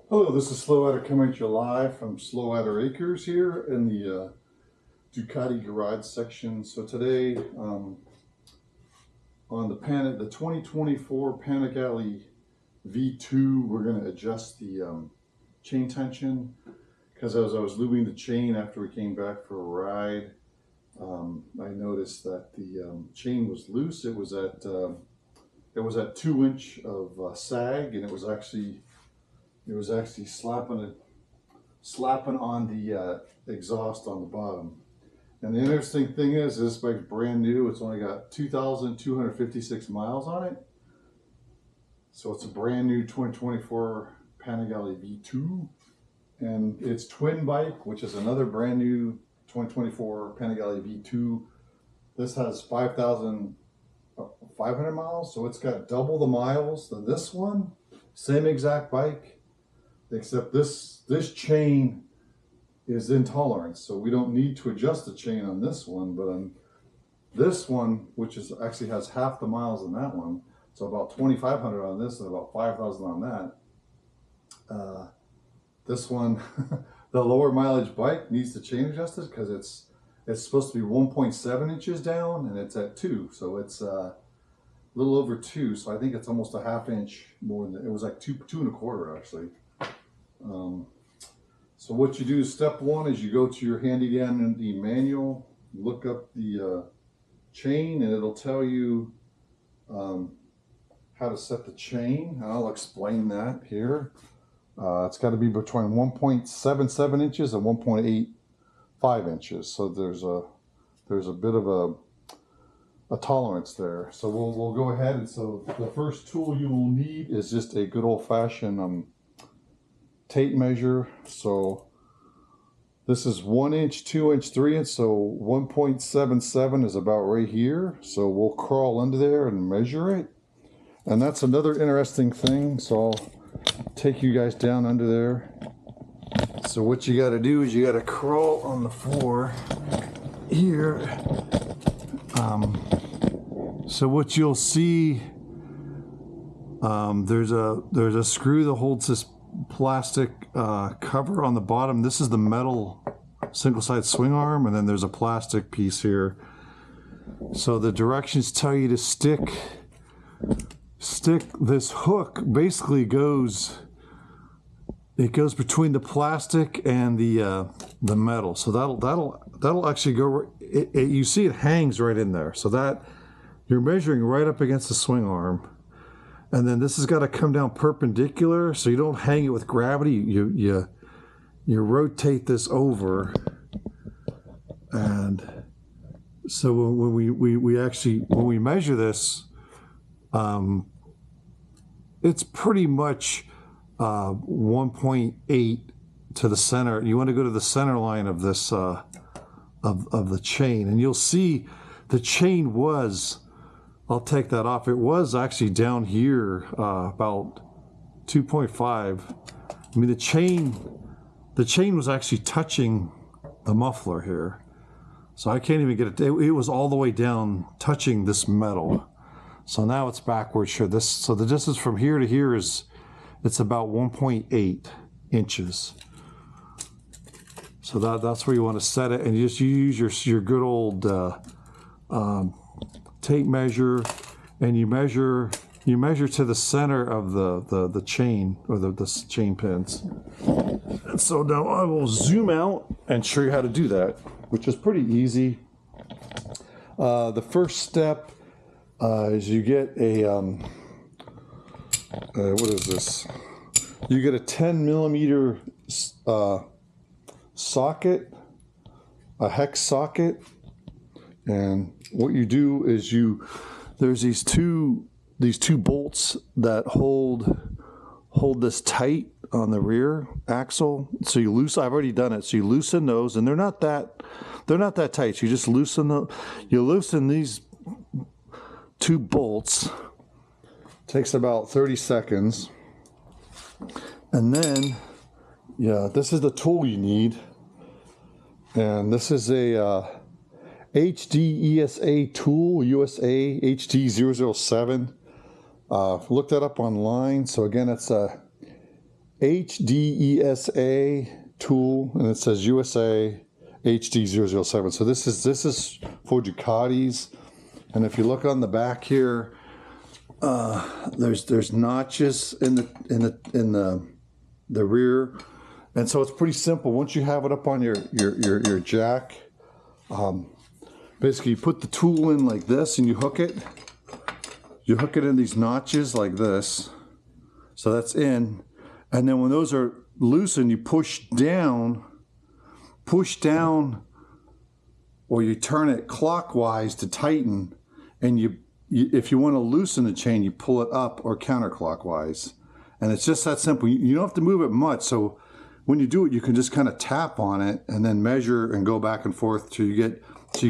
Hello, this is Slow Adder coming at you live from Slow Adder Acres here in the Ducati garage section. So today on the 2024 Panigale V2, we're going to adjust the chain tension, because as I was lubing the chain after we came back for a ride, I noticed that the chain was loose. It was at 2 inch of sag, and it was actually slapping on the exhaust on the bottom. And the interesting thing is, this bike's brand new. It's only got 2,256 miles on it. So it's a brand new 2024 Panigale V2. And its twin bike, which is another brand new 2024 Panigale V2. This has 5,500 miles. So it's got double the miles than this one. Same exact bike, except this chain is in tolerance, so we don't need to adjust the chain on this one. But on this one, which is actually has half the miles than that one, so about 2,500 on this and about 5,000 on that. This one, the lower mileage bike needs the chain adjusted because it's supposed to be 1.7 inches down and it's at 2, so it's a little over 2. So I think it's almost a half inch more than it was, like 2.25 actually. So what you do, step one, is you go to your handy dandy manual, look up the chain, and it'll tell you how to set the chain. I'll explain that here. It's got to be between 1.77 inches and 1.85 inches. So there's a bit of a tolerance there. So we'll go ahead, and so the first tool you will need is just a good old-fashioned tape measure. So this is 1 inch, 2 inch, 3 inch, so 1.77 is about right here. So we'll crawl under there and measure it. And that's another interesting thing, so I'll take you guys down under there. So what you got to do is you got to crawl on the floor here. So what you'll see, there's a screw that holds this plastic cover on the bottom. This is the metal single-side swing arm, and then there's a plastic piece here. So the directions tell you to stick this hook. Basically it goes between the plastic and the metal. So that'll actually go. You see it hangs right in there. So that you're measuring right up against the swing arm. And then this has got to come down perpendicular, so you don't hang it with gravity. You rotate this over, and so when we measure this, it's pretty much 1.8 to the center. You want to go to the center line of this of the chain, and you'll see the chain was. I'll take that off. It was actually down here about 2.5. I mean, the chain was actually touching the muffler here. So I can't even get it. It was all the way down touching this metal. So now it's backwards here. So the distance from here to here it's about 1.8 inches. So that's where you want to set it, and you use your good old tape measure, and you measure to the center of the chain, or the chain pins. And so now I will zoom out and show you how to do that, which is pretty easy. The first step is you get a what is this? You get a 10 millimeter socket, a hex socket. And what you do is there's these two bolts that hold this tight on the rear axle. So I've already done it. So you loosen those, and they're not that tight. So you just loosen these two bolts. Takes about 30 seconds. And then, this is the tool you need. And this is a HDESA tool, USA HD007. Look that up online. So again, it's a HDESA tool, and it says USA HD007. So this is for Ducatis, and if you look on the back here, there's notches in the rear, and so it's pretty simple. Once you have it up on your jack, basically you put the tool in like this and you hook it. You hook it in these notches like this, so that's in, and then when those are loosened, you push down, or you turn it clockwise to tighten, and if you want to loosen the chain, you pull it up or counterclockwise, and it's just that simple. You don't have to move it much, so when you do it, you can just kind of tap on it and then measure and go back and forth till you get to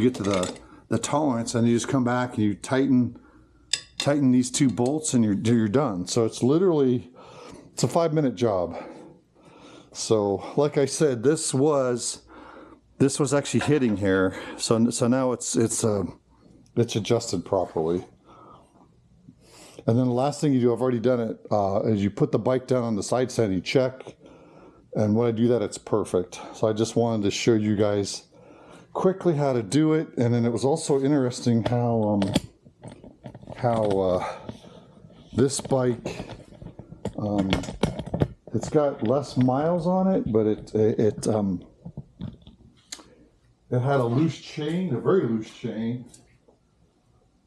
the tolerance, and you just come back and you tighten these two bolts, and you're done. So it's a 5-minute job. So like I said, this was actually hitting here. So now it's adjusted properly. And then the last thing you do, I've already done it, is you put the bike down on the side stand, you check, and when I do that, it's perfect. So I just wanted to show you guys quickly how to do it. And then it was also interesting how this bike, it's got less miles on it, but it had a loose chain, a very loose chain.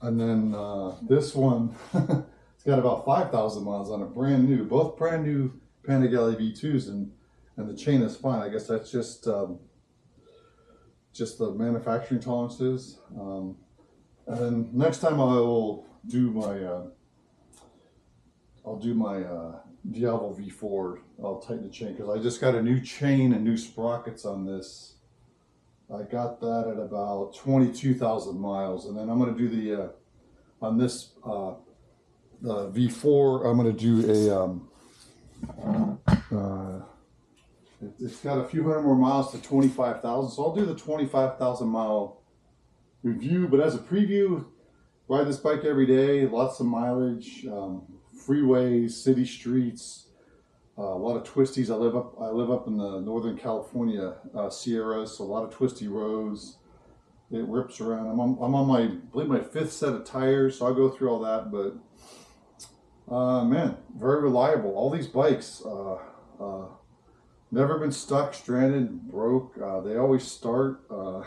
And then this one, it's got about 5,000 miles on it, brand new. Both brand new Panigale V2s, and the chain is fine. I guess that's just the manufacturing tolerances. And then next time I'll do my Diablo V4. I'll tighten the chain because I just got a new chain and new sprockets on this. I got that at about 22,000 miles, and then I'm going to do the on this the V4. I'm going to do a it's got a few hundred more miles to 25,000, so I'll do the 25,000 mile review. But as a preview, ride this bike every day, lots of mileage, freeways, city streets, a lot of twisties. I live up in the Northern California Sierras, so a lot of twisty roads. It rips around. I'm on I believe my 5th set of tires, so I'll go through all that. But man, very reliable. All these bikes, never been stuck, stranded, broke. They always start. I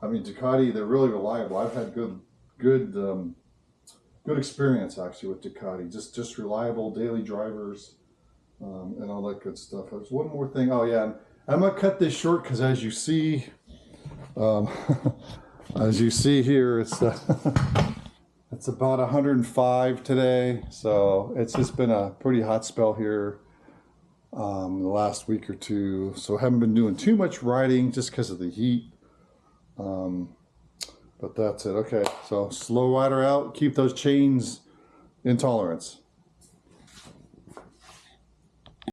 mean, Ducati, they're really reliable. I've had good experience actually with Ducati. Just reliable daily drivers, and all that good stuff. There's one more thing. Oh yeah, I'm gonna cut this short because as you see here, it's it's about 105 today. So it's just been a pretty hot spell here the last week or two. So I haven't been doing too much riding just because of the heat. But that's it. Okay, so slow rider out. Keep those chains in tolerance.